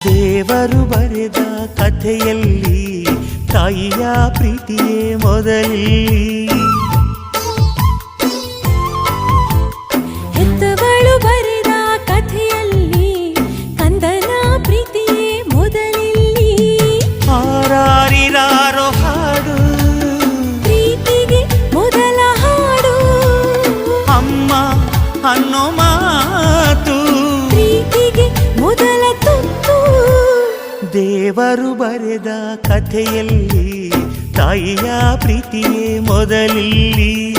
ದೇವರು ಬರೆದ ಕಥೆಯಲ್ಲಿ ತಾಯಿಯ ಪ್ರೀತಿಯೇ ಮೊದಲಿ. ಹೆತ್ತವಳು ಬರೆದ ಕಥೆಯಲ್ಲಿ ಕಂದನ ಪ್ರೀತಿಯೇ ಮೊದಲಿಲ್ಲಿ. ಹಾರಾರಿರಾರೋ ಹಾಡು ಪ್ರೀತಿಗೆ ಮೊದಲ ಹಾಡು. ಅಮ್ಮ ಅನ್ನೋ ಮಾತು ಪ್ರೀತಿಗೆ ಮೊದಲ ತುತ್ತು. ದೇವರು ಬರೆದ ಕಥೆಯಲ್ಲಿ ತಾಯಿಯ ಪ್ರೀತಿಯೇ ಮೊದಲಿಲ್ಲಿ.